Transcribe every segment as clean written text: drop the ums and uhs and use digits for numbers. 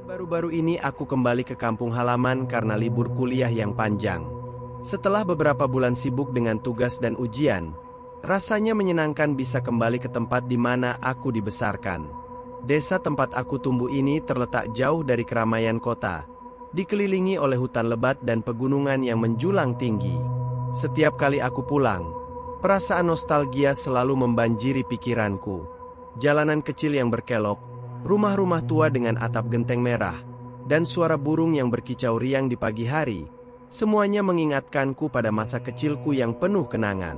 Baru-baru ini aku kembali ke kampung halaman karena libur kuliah yang panjang. Setelah beberapa bulan sibuk dengan tugas dan ujian, rasanya menyenangkan bisa kembali ke tempat di mana aku dibesarkan. Desa tempat aku tumbuh ini terletak jauh dari keramaian kota, dikelilingi oleh hutan lebat dan pegunungan yang menjulang tinggi. Setiap kali aku pulang, perasaan nostalgia selalu membanjiri pikiranku. Jalanan kecil yang berkelok, rumah-rumah tua dengan atap genteng merah, dan suara burung yang berkicau riang di pagi hari, semuanya mengingatkanku pada masa kecilku yang penuh kenangan.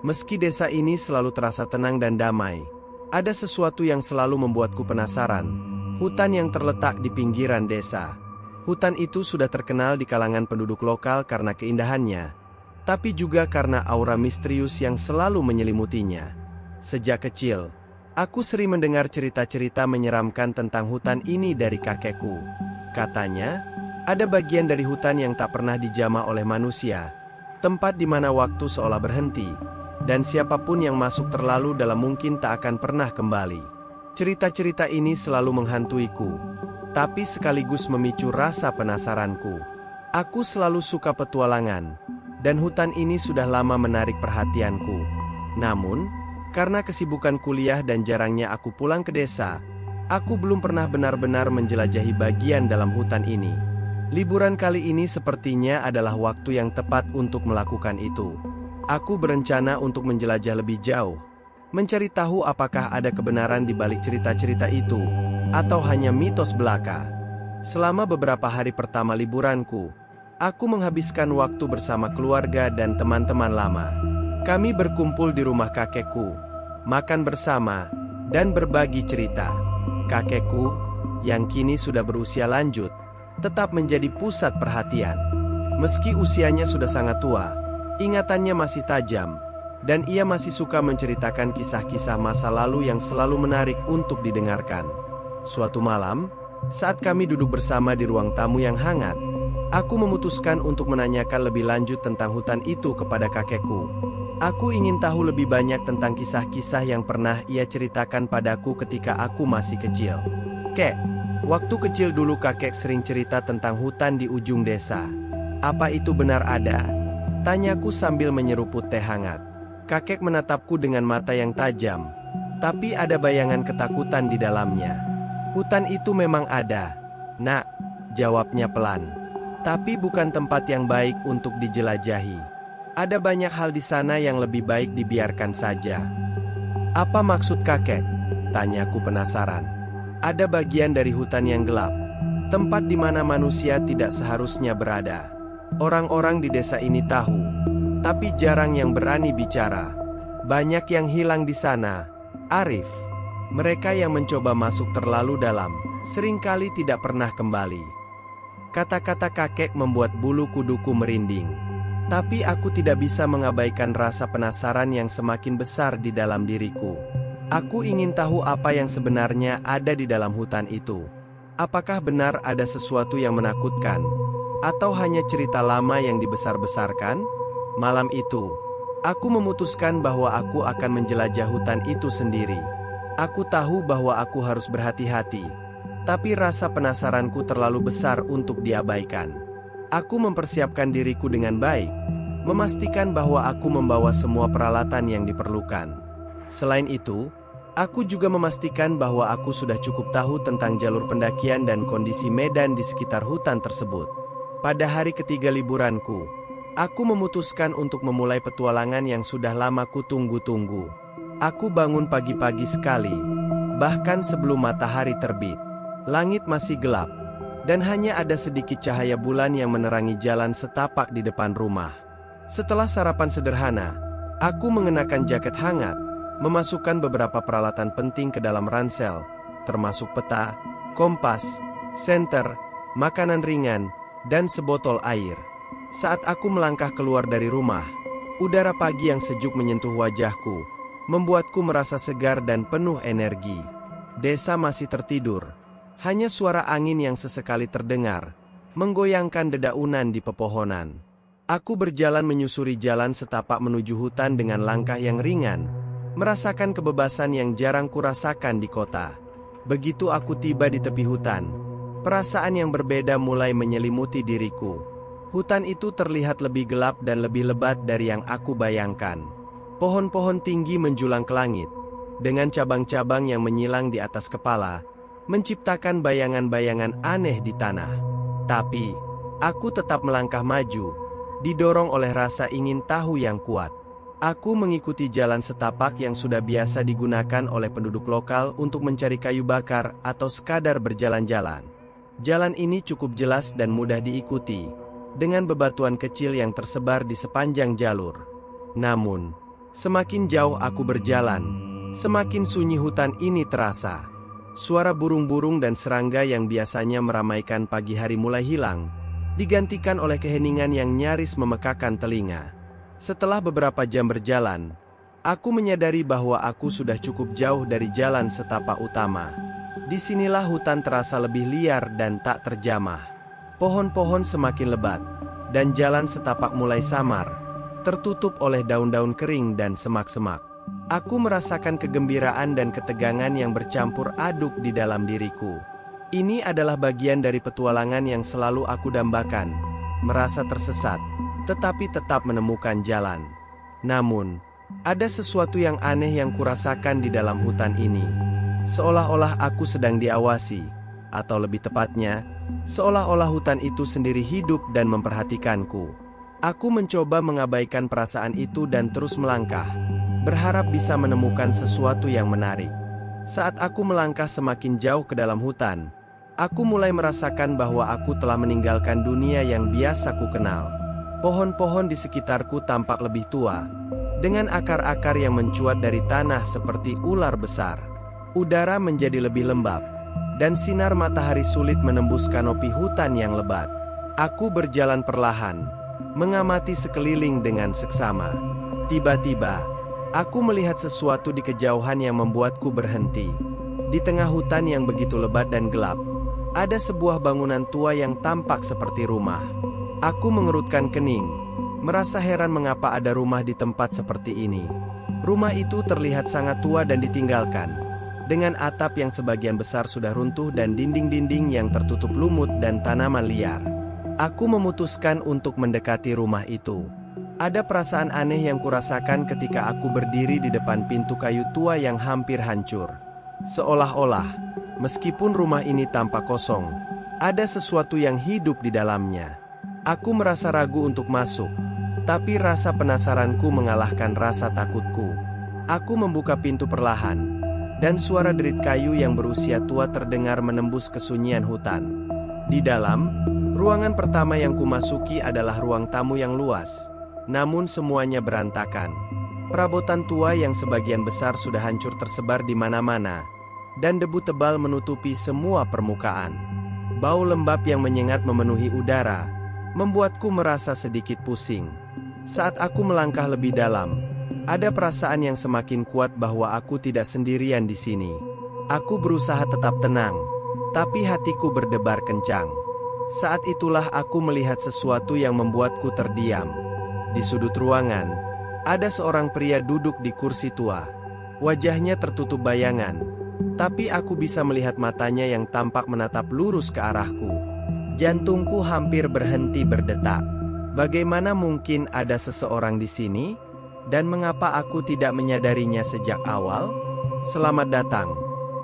Meski desa ini selalu terasa tenang dan damai, ada sesuatu yang selalu membuatku penasaran. Hutan yang terletak di pinggiran desa. Hutan itu sudah terkenal di kalangan penduduk lokal karena keindahannya, tapi juga karena aura misterius yang selalu menyelimutinya. Sejak kecil, aku sering mendengar cerita-cerita menyeramkan tentang hutan ini dari kakekku. Katanya, ada bagian dari hutan yang tak pernah dijamah oleh manusia, tempat di mana waktu seolah berhenti, dan siapapun yang masuk terlalu dalam mungkin tak akan pernah kembali. Cerita-cerita ini selalu menghantuiku, tapi sekaligus memicu rasa penasaranku. Aku selalu suka petualangan, dan hutan ini sudah lama menarik perhatianku. Namun, karena kesibukan kuliah dan jarangnya aku pulang ke desa, aku belum pernah benar-benar menjelajahi bagian dalam hutan ini. Liburan kali ini sepertinya adalah waktu yang tepat untuk melakukan itu. Aku berencana untuk menjelajah lebih jauh, mencari tahu apakah ada kebenaran di balik cerita-cerita itu, atau hanya mitos belaka. Selama beberapa hari pertama liburanku, aku menghabiskan waktu bersama keluarga dan teman-teman lama. Kami berkumpul di rumah kakekku, makan bersama, dan berbagi cerita. Kakekku, yang kini sudah berusia lanjut, tetap menjadi pusat perhatian. Meski usianya sudah sangat tua, ingatannya masih tajam, dan ia masih suka menceritakan kisah-kisah masa lalu yang selalu menarik untuk didengarkan. Suatu malam, saat kami duduk bersama di ruang tamu yang hangat, aku memutuskan untuk menanyakan lebih lanjut tentang hutan itu kepada kakekku. Aku ingin tahu lebih banyak tentang kisah-kisah yang pernah ia ceritakan padaku ketika aku masih kecil. Kek, waktu kecil dulu kakek sering cerita tentang hutan di ujung desa. Apa itu benar ada? Tanyaku sambil menyeruput teh hangat. Kakek menatapku dengan mata yang tajam, tapi ada bayangan ketakutan di dalamnya. Hutan itu memang ada, nak, jawabnya pelan. Tapi bukan tempat yang baik untuk dijelajahi. Ada banyak hal di sana yang lebih baik dibiarkan saja. Apa maksud kakek? Tanyaku penasaran. Ada bagian dari hutan yang gelap, tempat di mana manusia tidak seharusnya berada. Orang-orang di desa ini tahu, tapi jarang yang berani bicara. Banyak yang hilang di sana, Arif. Mereka yang mencoba masuk terlalu dalam, seringkali tidak pernah kembali. Kata-kata kakek membuat bulu kuduku merinding. Tapi aku tidak bisa mengabaikan rasa penasaran yang semakin besar di dalam diriku. Aku ingin tahu apa yang sebenarnya ada di dalam hutan itu. Apakah benar ada sesuatu yang menakutkan? Atau hanya cerita lama yang dibesar-besarkan? Malam itu, aku memutuskan bahwa aku akan menjelajah hutan itu sendiri. Aku tahu bahwa aku harus berhati-hati, tapi rasa penasaranku terlalu besar untuk diabaikan. Aku mempersiapkan diriku dengan baik, memastikan bahwa aku membawa semua peralatan yang diperlukan. Selain itu, aku juga memastikan bahwa aku sudah cukup tahu tentang jalur pendakian dan kondisi medan di sekitar hutan tersebut. Pada hari ketiga liburanku, aku memutuskan untuk memulai petualangan yang sudah lama kutunggu-tunggu. Aku bangun pagi-pagi sekali, bahkan sebelum matahari terbit. Langit masih gelap, dan hanya ada sedikit cahaya bulan yang menerangi jalan setapak di depan rumah. Setelah sarapan sederhana, aku mengenakan jaket hangat, memasukkan beberapa peralatan penting ke dalam ransel, termasuk peta, kompas, senter, makanan ringan, dan sebotol air. Saat aku melangkah keluar dari rumah, udara pagi yang sejuk menyentuh wajahku, membuatku merasa segar dan penuh energi. Desa masih tertidur. Hanya suara angin yang sesekali terdengar, menggoyangkan dedaunan di pepohonan. Aku berjalan menyusuri jalan setapak menuju hutan dengan langkah yang ringan, merasakan kebebasan yang jarang kurasakan di kota. Begitu aku tiba di tepi hutan, Perasaan yang berbeda mulai menyelimuti diriku. Hutan itu terlihat lebih gelap dan lebih lebat dari yang aku bayangkan. Pohon-pohon tinggi menjulang ke langit, dengan cabang-cabang yang menyilang di atas kepala, menciptakan bayangan-bayangan aneh di tanah. Tapi, aku tetap melangkah maju, didorong oleh rasa ingin tahu yang kuat. Aku mengikuti jalan setapak yang sudah biasa digunakan oleh penduduk lokal untuk mencari kayu bakar atau sekadar berjalan-jalan. Jalan ini cukup jelas dan mudah diikuti, dengan bebatuan kecil yang tersebar di sepanjang jalur. Namun, semakin jauh aku berjalan, semakin sunyi hutan ini terasa. Suara burung-burung dan serangga yang biasanya meramaikan pagi hari mulai hilang, digantikan oleh keheningan yang nyaris memekakan telinga. Setelah beberapa jam berjalan, aku menyadari bahwa aku sudah cukup jauh dari jalan setapak utama. Disinilah hutan terasa lebih liar dan tak terjamah. Pohon-pohon semakin lebat, dan jalan setapak mulai samar, tertutup oleh daun-daun kering dan semak-semak. Aku merasakan kegembiraan dan ketegangan yang bercampur aduk di dalam diriku. Ini adalah bagian dari petualangan yang selalu aku dambakan, merasa tersesat, tetapi tetap menemukan jalan. Namun, ada sesuatu yang aneh yang kurasakan di dalam hutan ini. Seolah-olah aku sedang diawasi, atau lebih tepatnya, seolah-olah hutan itu sendiri hidup dan memperhatikanku. Aku mencoba mengabaikan perasaan itu dan terus melangkah, berharap bisa menemukan sesuatu yang menarik. Saat aku melangkah semakin jauh ke dalam hutan, aku mulai merasakan bahwa aku telah meninggalkan dunia yang biasa ku kenal. Pohon-pohon di sekitarku tampak lebih tua, dengan akar-akar yang mencuat dari tanah seperti ular besar. Udara menjadi lebih lembab, dan sinar matahari sulit menembus kanopi hutan yang lebat. Aku berjalan perlahan, mengamati sekeliling dengan seksama. Tiba-tiba, aku melihat sesuatu di kejauhan yang membuatku berhenti. Di tengah hutan yang begitu lebat dan gelap, ada sebuah bangunan tua yang tampak seperti rumah. Aku mengerutkan kening, merasa heran mengapa ada rumah di tempat seperti ini. Rumah itu terlihat sangat tua dan ditinggalkan, dengan atap yang sebagian besar sudah runtuh dan dinding-dinding yang tertutup lumut dan tanaman liar. Aku memutuskan untuk mendekati rumah itu. Ada perasaan aneh yang kurasakan ketika aku berdiri di depan pintu kayu tua yang hampir hancur. Seolah-olah, meskipun rumah ini tampak kosong, ada sesuatu yang hidup di dalamnya. Aku merasa ragu untuk masuk, tapi rasa penasaranku mengalahkan rasa takutku. Aku membuka pintu perlahan, dan suara derit kayu yang berusia tua terdengar menembus kesunyian hutan. Di dalam, ruangan pertama yang kumasuki adalah ruang tamu yang luas, namun semuanya berantakan. Perabotan tua yang sebagian besar sudah hancur tersebar di mana-mana, dan debu tebal menutupi semua permukaan. Bau lembab yang menyengat memenuhi udara, membuatku merasa sedikit pusing. Saat aku melangkah lebih dalam, ada perasaan yang semakin kuat bahwa aku tidak sendirian di sini. Aku berusaha tetap tenang, tapi hatiku berdebar kencang. Saat itulah aku melihat sesuatu yang membuatku terdiam. Di sudut ruangan, ada seorang pria duduk di kursi tua. Wajahnya tertutup bayangan, tapi aku bisa melihat matanya yang tampak menatap lurus ke arahku. Jantungku hampir berhenti berdetak. Bagaimana mungkin ada seseorang di sini? Dan mengapa aku tidak menyadarinya sejak awal? Selamat datang,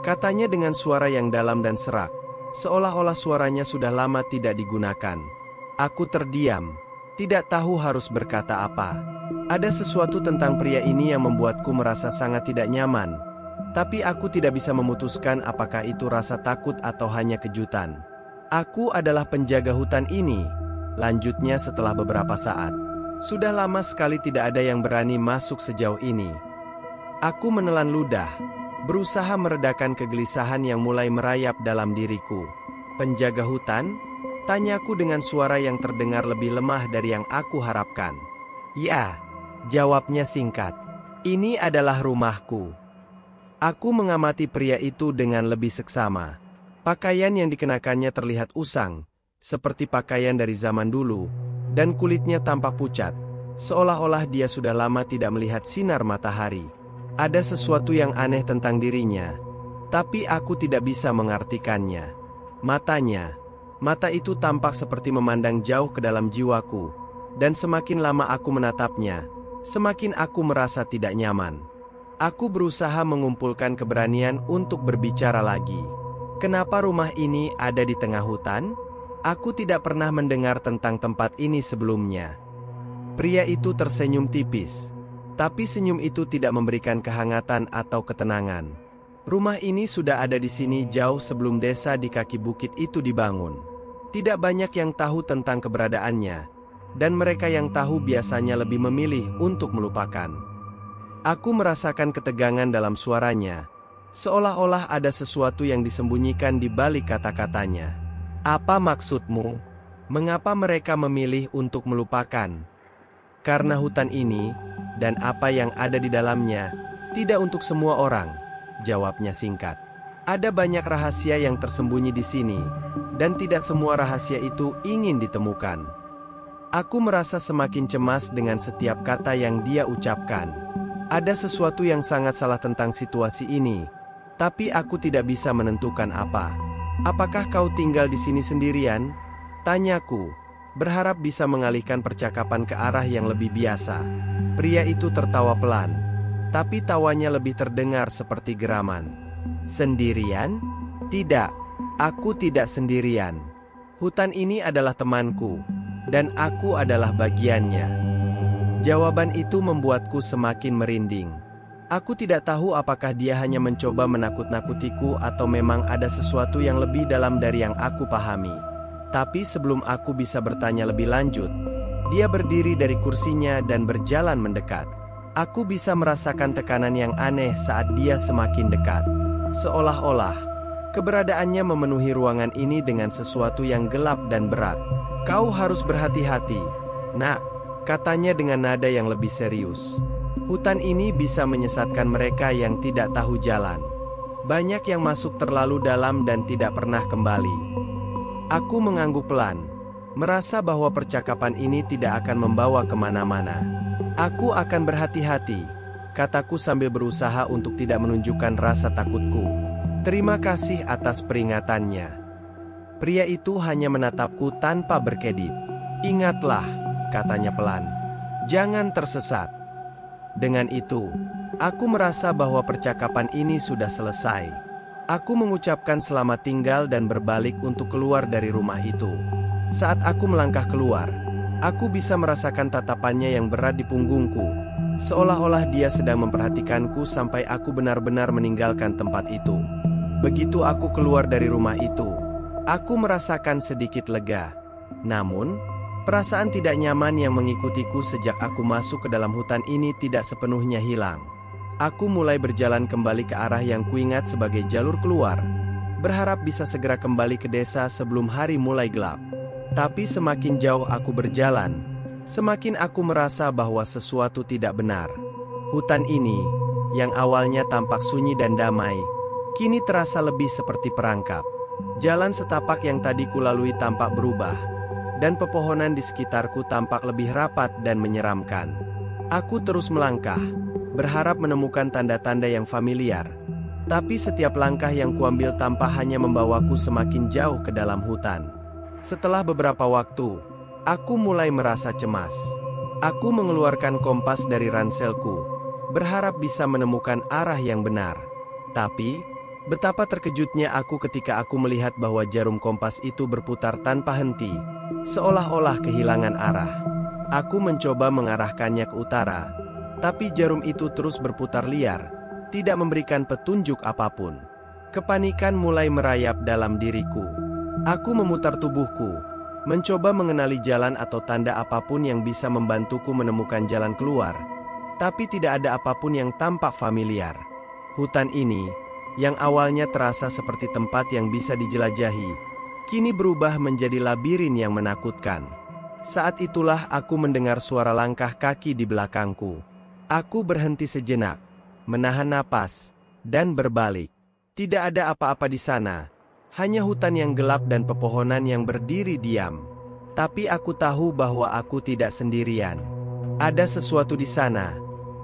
katanya dengan suara yang dalam dan serak, seolah-olah suaranya sudah lama tidak digunakan. Aku terdiam, tidak tahu harus berkata apa. Ada sesuatu tentang pria ini yang membuatku merasa sangat tidak nyaman, tapi aku tidak bisa memutuskan apakah itu rasa takut atau hanya kejutan. Aku adalah penjaga hutan ini, lanjutnya setelah beberapa saat. Sudah lama sekali tidak ada yang berani masuk sejauh ini. Aku menelan ludah, berusaha meredakan kegelisahan yang mulai merayap dalam diriku. Penjaga hutan? Tanyaku dengan suara yang terdengar lebih lemah dari yang aku harapkan. Ya, jawabnya singkat. Ini adalah rumahku. Aku mengamati pria itu dengan lebih seksama. Pakaian yang dikenakannya terlihat usang, seperti pakaian dari zaman dulu, dan kulitnya tampak pucat, seolah-olah dia sudah lama tidak melihat sinar matahari. Ada sesuatu yang aneh tentang dirinya, tapi aku tidak bisa mengartikannya. Mata itu tampak seperti memandang jauh ke dalam jiwaku, dan semakin lama aku menatapnya, semakin aku merasa tidak nyaman. Aku berusaha mengumpulkan keberanian untuk berbicara lagi. Kenapa rumah ini ada di tengah hutan? Aku tidak pernah mendengar tentang tempat ini sebelumnya. Pria itu tersenyum tipis, tapi senyum itu tidak memberikan kehangatan atau ketenangan. Rumah ini sudah ada di sini jauh sebelum desa di kaki bukit itu dibangun. Tidak banyak yang tahu tentang keberadaannya, dan mereka yang tahu biasanya lebih memilih untuk melupakan. Aku merasakan ketegangan dalam suaranya, seolah-olah ada sesuatu yang disembunyikan di balik kata-katanya. Apa maksudmu? Mengapa mereka memilih untuk melupakan? Karena hutan ini, dan apa yang ada di dalamnya, tidak untuk semua orang, jawabnya singkat. Ada banyak rahasia yang tersembunyi di sini, dan tidak semua rahasia itu ingin ditemukan. Aku merasa semakin cemas dengan setiap kata yang dia ucapkan. Ada sesuatu yang sangat salah tentang situasi ini, tapi aku tidak bisa menentukan apa. Apakah kau tinggal di sini sendirian? Tanyaku, berharap bisa mengalihkan percakapan ke arah yang lebih biasa. Pria itu tertawa pelan, tapi tawanya lebih terdengar seperti geraman. Sendirian? Tidak, aku tidak sendirian. Hutan ini adalah temanku, dan aku adalah bagiannya. Jawaban itu membuatku semakin merinding. Aku tidak tahu apakah dia hanya mencoba menakut-nakutiku atau memang ada sesuatu yang lebih dalam dari yang aku pahami. Tapi sebelum aku bisa bertanya lebih lanjut, dia berdiri dari kursinya dan berjalan mendekat. Aku bisa merasakan tekanan yang aneh saat dia semakin dekat. Seolah-olah keberadaannya memenuhi ruangan ini dengan sesuatu yang gelap dan berat. Kau harus berhati-hati, nak, katanya dengan nada yang lebih serius. Hutan ini bisa menyesatkan mereka yang tidak tahu jalan. Banyak yang masuk terlalu dalam dan tidak pernah kembali. Aku mengangguk pelan, merasa bahwa percakapan ini tidak akan membawa kemana-mana. Aku akan berhati-hati, kataku sambil berusaha untuk tidak menunjukkan rasa takutku. Terima kasih atas peringatannya. Pria itu hanya menatapku tanpa berkedip. Ingatlah, katanya pelan, jangan tersesat. Dengan itu, aku merasa bahwa percakapan ini sudah selesai. Aku mengucapkan selamat tinggal dan berbalik untuk keluar dari rumah itu. Saat aku melangkah keluar, aku bisa merasakan tatapannya yang berat di punggungku, seolah-olah dia sedang memperhatikanku sampai aku benar-benar meninggalkan tempat itu. Begitu aku keluar dari rumah itu, aku merasakan sedikit lega. Namun, perasaan tidak nyaman yang mengikutiku sejak aku masuk ke dalam hutan ini tidak sepenuhnya hilang. Aku mulai berjalan kembali ke arah yang kuingat sebagai jalur keluar, berharap bisa segera kembali ke desa sebelum hari mulai gelap. Tapi semakin jauh aku berjalan, semakin aku merasa bahwa sesuatu tidak benar. Hutan ini, yang awalnya tampak sunyi dan damai, kini terasa lebih seperti perangkap. Jalan setapak yang tadi kulalui tampak berubah, dan pepohonan di sekitarku tampak lebih rapat dan menyeramkan. Aku terus melangkah, berharap menemukan tanda-tanda yang familiar. Tapi setiap langkah yang kuambil tampak hanya membawaku semakin jauh ke dalam hutan. Setelah beberapa waktu, aku mulai merasa cemas. Aku mengeluarkan kompas dari ranselku, berharap bisa menemukan arah yang benar. Tapi, betapa terkejutnya aku ketika aku melihat bahwa jarum kompas itu berputar tanpa henti, seolah-olah kehilangan arah. Aku mencoba mengarahkannya ke utara, tapi jarum itu terus berputar liar, tidak memberikan petunjuk apapun. Kepanikan mulai merayap dalam diriku. Aku memutar tubuhku, mencoba mengenali jalan atau tanda apapun yang bisa membantuku menemukan jalan keluar, tapi tidak ada apapun yang tampak familiar. Hutan ini, yang awalnya terasa seperti tempat yang bisa dijelajahi, kini berubah menjadi labirin yang menakutkan. Saat itulah aku mendengar suara langkah kaki di belakangku. Aku berhenti sejenak, menahan napas, dan berbalik. Tidak ada apa-apa di sana, hanya hutan yang gelap dan pepohonan yang berdiri diam. Tapi aku tahu bahwa aku tidak sendirian. Ada sesuatu di sana,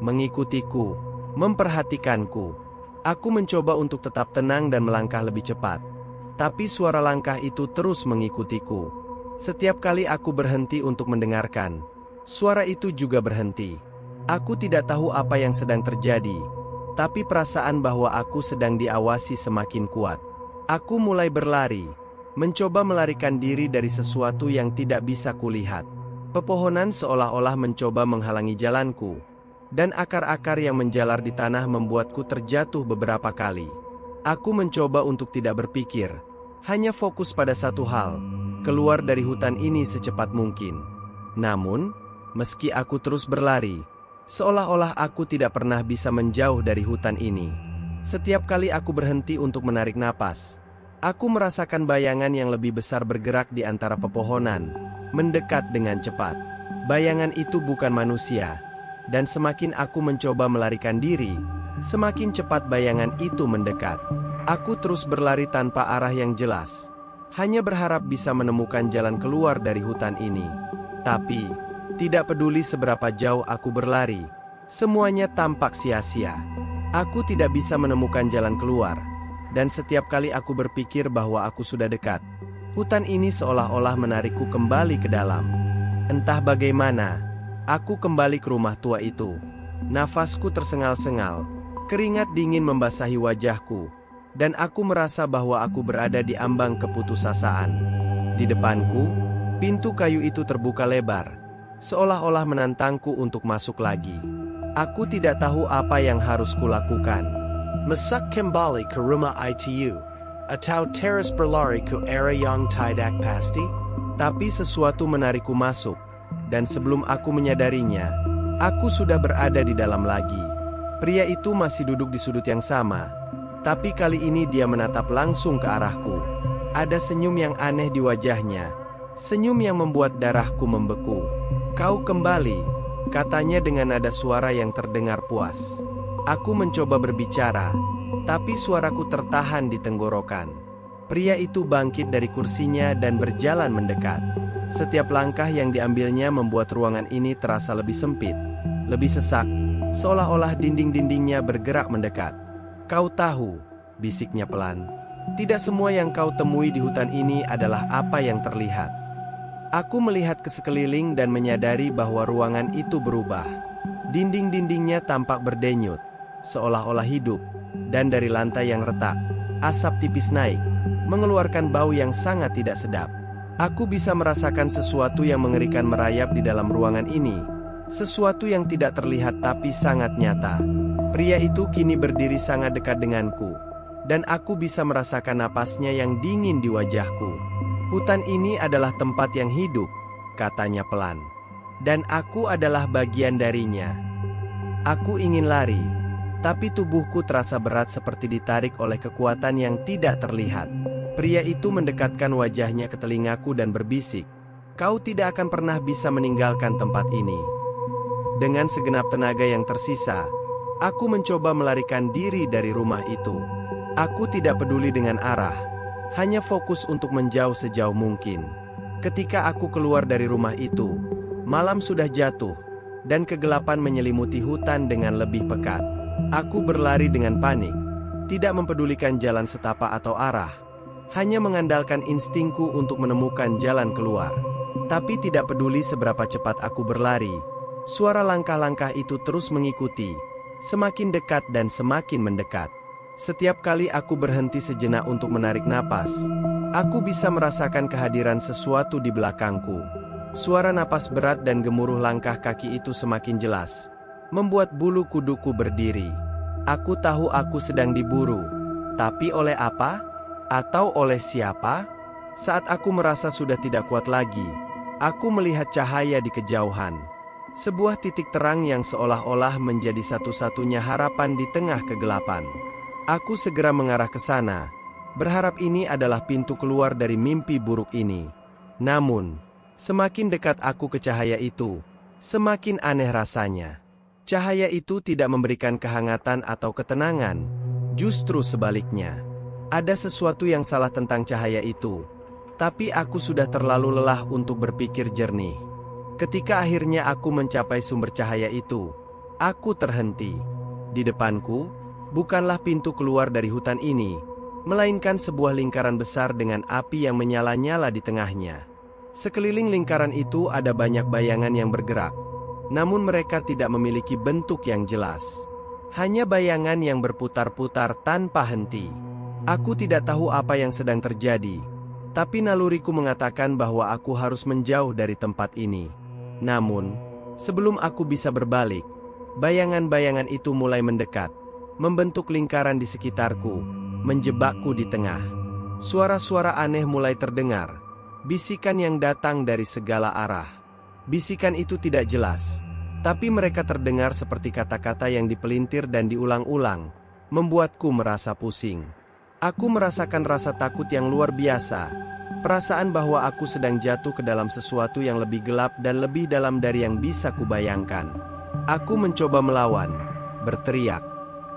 mengikutiku, memperhatikanku. Aku mencoba untuk tetap tenang dan melangkah lebih cepat. Tapi suara langkah itu terus mengikutiku. Setiap kali aku berhenti untuk mendengarkan, suara itu juga berhenti. Aku tidak tahu apa yang sedang terjadi, tapi perasaan bahwa aku sedang diawasi semakin kuat. Aku mulai berlari, mencoba melarikan diri dari sesuatu yang tidak bisa kulihat. Pepohonan seolah-olah mencoba menghalangi jalanku, dan akar-akar yang menjalar di tanah membuatku terjatuh beberapa kali. Aku mencoba untuk tidak berpikir, hanya fokus pada satu hal, keluar dari hutan ini secepat mungkin. Namun, meski aku terus berlari, seolah-olah aku tidak pernah bisa menjauh dari hutan ini. Setiap kali aku berhenti untuk menarik napas, aku merasakan bayangan yang lebih besar bergerak di antara pepohonan, mendekat dengan cepat. Bayangan itu bukan manusia, dan semakin aku mencoba melarikan diri, semakin cepat bayangan itu mendekat. Aku terus berlari tanpa arah yang jelas, hanya berharap bisa menemukan jalan keluar dari hutan ini. Tapi, tidak peduli seberapa jauh aku berlari, semuanya tampak sia-sia. Aku tidak bisa menemukan jalan keluar, dan setiap kali aku berpikir bahwa aku sudah dekat, hutan ini seolah-olah menarikku kembali ke dalam. Entah bagaimana, aku kembali ke rumah tua itu. Nafasku tersengal-sengal, keringat dingin membasahi wajahku, dan aku merasa bahwa aku berada di ambang keputusasaan. Di depanku, pintu kayu itu terbuka lebar, seolah-olah menantangku untuk masuk lagi. Aku tidak tahu apa yang harus kulakukan. Masak kembali ke rumah itu, atau terus berlari ke area yang tidak pasti? Tapi sesuatu menarikku masuk, dan sebelum aku menyadarinya, aku sudah berada di dalam lagi. Pria itu masih duduk di sudut yang sama, tapi kali ini dia menatap langsung ke arahku. Ada senyum yang aneh di wajahnya, senyum yang membuat darahku membeku. "Kau kembali," katanya dengan nada suara yang terdengar puas. Aku mencoba berbicara, tapi suaraku tertahan di tenggorokan. Pria itu bangkit dari kursinya dan berjalan mendekat. Setiap langkah yang diambilnya membuat ruangan ini terasa lebih sempit, lebih sesak, seolah-olah dinding-dindingnya bergerak mendekat. "Kau tahu," bisiknya pelan, "tidak semua yang kau temui di hutan ini adalah apa yang terlihat." Aku melihat ke sekeliling dan menyadari bahwa ruangan itu berubah. Dinding-dindingnya tampak berdenyut, seolah-olah hidup, dan dari lantai yang retak, asap tipis naik, mengeluarkan bau yang sangat tidak sedap. Aku bisa merasakan sesuatu yang mengerikan merayap di dalam ruangan ini, sesuatu yang tidak terlihat tapi sangat nyata. Pria itu kini berdiri sangat dekat denganku, dan aku bisa merasakan napasnya yang dingin di wajahku. "Hutan ini adalah tempat yang hidup," katanya pelan, "dan aku adalah bagian darinya." Aku ingin lari, tapi tubuhku terasa berat seperti ditarik oleh kekuatan yang tidak terlihat. Pria itu mendekatkan wajahnya ke telingaku dan berbisik, "Kau tidak akan pernah bisa meninggalkan tempat ini." Dengan segenap tenaga yang tersisa, aku mencoba melarikan diri dari rumah itu. Aku tidak peduli dengan arah, hanya fokus untuk menjauh sejauh mungkin. Ketika aku keluar dari rumah itu, malam sudah jatuh, dan kegelapan menyelimuti hutan dengan lebih pekat. Aku berlari dengan panik, tidak mempedulikan jalan setapak atau arah, hanya mengandalkan instingku untuk menemukan jalan keluar. Tapi tidak peduli seberapa cepat aku berlari, suara langkah-langkah itu terus mengikuti, semakin dekat dan semakin mendekat. Setiap kali aku berhenti sejenak untuk menarik napas, aku bisa merasakan kehadiran sesuatu di belakangku. Suara napas berat dan gemuruh langkah kaki itu semakin jelas, membuat bulu kuduku berdiri. Aku tahu aku sedang diburu, tapi oleh apa? Atau oleh siapa? Saat aku merasa sudah tidak kuat lagi, aku melihat cahaya di kejauhan. Sebuah titik terang yang seolah-olah menjadi satu-satunya harapan di tengah kegelapan. Aku segera mengarah ke sana, berharap ini adalah pintu keluar dari mimpi buruk ini. Namun, semakin dekat aku ke cahaya itu, semakin aneh rasanya. Cahaya itu tidak memberikan kehangatan atau ketenangan, justru sebaliknya. Ada sesuatu yang salah tentang cahaya itu, tapi aku sudah terlalu lelah untuk berpikir jernih. Ketika akhirnya aku mencapai sumber cahaya itu, aku terhenti. Di depanku, bukanlah pintu keluar dari hutan ini, melainkan sebuah lingkaran besar dengan api yang menyala-nyala di tengahnya. Sekeliling lingkaran itu ada banyak bayangan yang bergerak, namun mereka tidak memiliki bentuk yang jelas. Hanya bayangan yang berputar-putar tanpa henti. Aku tidak tahu apa yang sedang terjadi, tapi naluriku mengatakan bahwa aku harus menjauh dari tempat ini. Namun, sebelum aku bisa berbalik, bayangan-bayangan itu mulai mendekat, membentuk lingkaran di sekitarku, menjebakku di tengah. Suara-suara aneh mulai terdengar, bisikan yang datang dari segala arah. Bisikan itu tidak jelas, tapi mereka terdengar seperti kata-kata yang dipelintir dan diulang-ulang, membuatku merasa pusing. Aku merasakan rasa takut yang luar biasa, perasaan bahwa aku sedang jatuh ke dalam sesuatu yang lebih gelap dan lebih dalam dari yang bisa kubayangkan. Aku mencoba melawan, berteriak,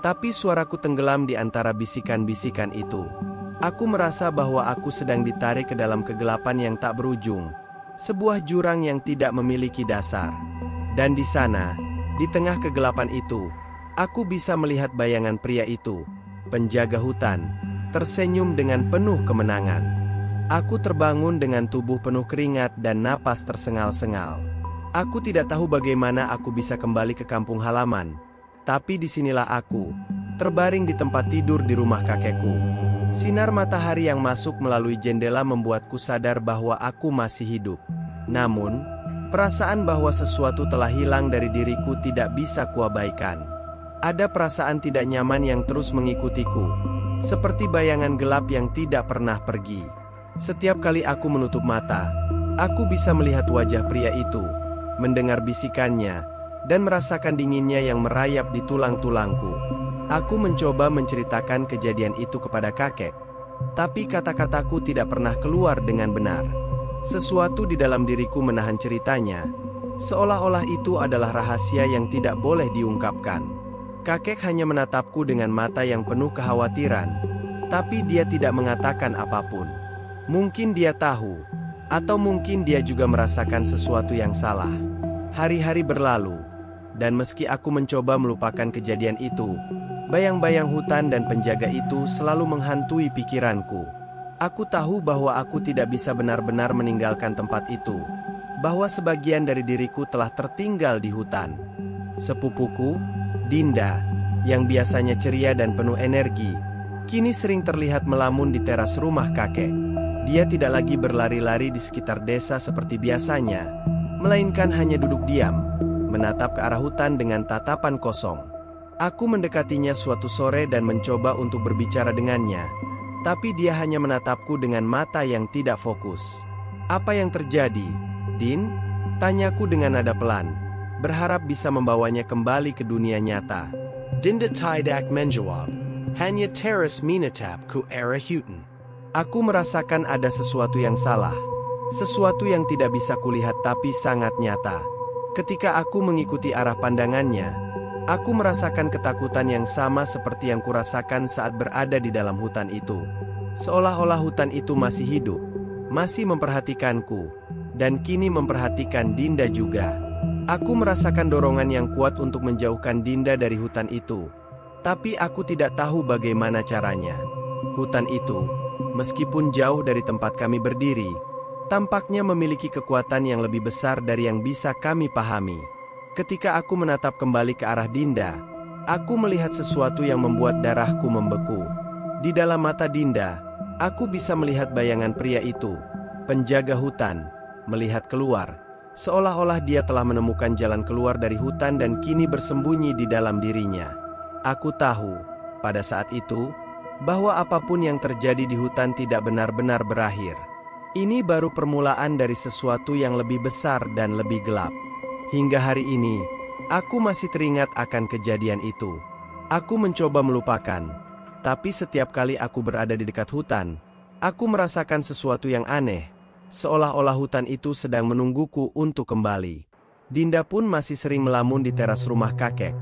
tapi suaraku tenggelam di antara bisikan-bisikan itu. Aku merasa bahwa aku sedang ditarik ke dalam kegelapan yang tak berujung, sebuah jurang yang tidak memiliki dasar. Dan di sana, di tengah kegelapan itu, aku bisa melihat bayangan pria itu, penjaga hutan, tersenyum dengan penuh kemenangan. Aku terbangun dengan tubuh penuh keringat dan napas tersengal-sengal. Aku tidak tahu bagaimana aku bisa kembali ke kampung halaman, tapi disinilah aku, terbaring di tempat tidur di rumah kakekku. Sinar matahari yang masuk melalui jendela membuatku sadar bahwa aku masih hidup. Namun, perasaan bahwa sesuatu telah hilang dari diriku tidak bisa kuabaikan. Ada perasaan tidak nyaman yang terus mengikutiku, seperti bayangan gelap yang tidak pernah pergi. Setiap kali aku menutup mata, aku bisa melihat wajah pria itu, mendengar bisikannya, dan merasakan dinginnya yang merayap di tulang-tulangku. Aku mencoba menceritakan kejadian itu kepada kakek, tapi kata-kataku tidak pernah keluar dengan benar. Sesuatu di dalam diriku menahan ceritanya, seolah-olah itu adalah rahasia yang tidak boleh diungkapkan. Kakek hanya menatapku dengan mata yang penuh kekhawatiran, tapi dia tidak mengatakan apapun. Mungkin dia tahu, atau mungkin dia juga merasakan sesuatu yang salah. Hari-hari berlalu, dan meski aku mencoba melupakan kejadian itu, bayang-bayang hutan dan penjaga itu selalu menghantui pikiranku. Aku tahu bahwa aku tidak bisa benar-benar meninggalkan tempat itu, bahwa sebagian dari diriku telah tertinggal di hutan. Sepupuku, Dinda, yang biasanya ceria dan penuh energi, kini sering terlihat melamun di teras rumah kakek. Dia tidak lagi berlari-lari di sekitar desa seperti biasanya, melainkan hanya duduk diam, menatap ke arah hutan dengan tatapan kosong. Aku mendekatinya suatu sore dan mencoba untuk berbicara dengannya, tapi dia hanya menatapku dengan mata yang tidak fokus. "Apa yang terjadi, Din?" tanyaku dengan nada pelan, berharap bisa membawanya kembali ke dunia nyata. Dinda tidak menjawab, hanya terus menatap ke arah hutan. Aku merasakan ada sesuatu yang salah, sesuatu yang tidak bisa kulihat tapi sangat nyata. Ketika aku mengikuti arah pandangannya, aku merasakan ketakutan yang sama seperti yang kurasakan saat berada di dalam hutan itu. Seolah-olah hutan itu masih hidup, masih memperhatikanku, dan kini memperhatikan Dinda juga. Aku merasakan dorongan yang kuat untuk menjauhkan Dinda dari hutan itu, tapi aku tidak tahu bagaimana caranya. Hutan itu, meskipun jauh dari tempat kami berdiri, tampaknya memiliki kekuatan yang lebih besar dari yang bisa kami pahami. Ketika aku menatap kembali ke arah Dinda, aku melihat sesuatu yang membuat darahku membeku. Di dalam mata Dinda, aku bisa melihat bayangan pria itu, penjaga hutan, melihat keluar, seolah-olah dia telah menemukan jalan keluar dari hutan dan kini bersembunyi di dalam dirinya. Aku tahu, pada saat itu, bahwa apapun yang terjadi di hutan tidak benar-benar berakhir. Ini baru permulaan dari sesuatu yang lebih besar dan lebih gelap. Hingga hari ini, aku masih teringat akan kejadian itu. Aku mencoba melupakan, tapi setiap kali aku berada di dekat hutan, aku merasakan sesuatu yang aneh, seolah-olah hutan itu sedang menungguku untuk kembali. Dinda pun masih sering melamun di teras rumah kakek.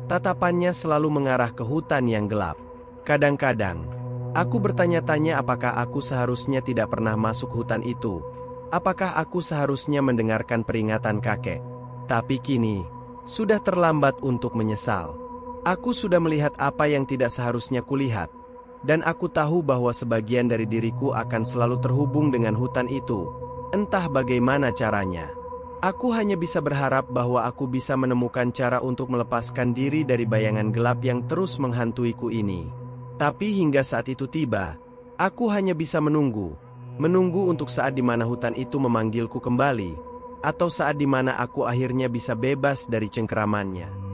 Tatapannya selalu mengarah ke hutan yang gelap. Kadang-kadang, aku bertanya-tanya apakah aku seharusnya tidak pernah masuk hutan itu. Apakah aku seharusnya mendengarkan peringatan kakek? Tapi kini, sudah terlambat untuk menyesal. Aku sudah melihat apa yang tidak seharusnya kulihat. Dan aku tahu bahwa sebagian dari diriku akan selalu terhubung dengan hutan itu, entah bagaimana caranya. Aku hanya bisa berharap bahwa aku bisa menemukan cara untuk melepaskan diri dari bayangan gelap yang terus menghantuiku ini. Tapi hingga saat itu tiba, aku hanya bisa menunggu untuk saat di mana hutan itu memanggilku kembali, atau saat di mana aku akhirnya bisa bebas dari cengkeramannya.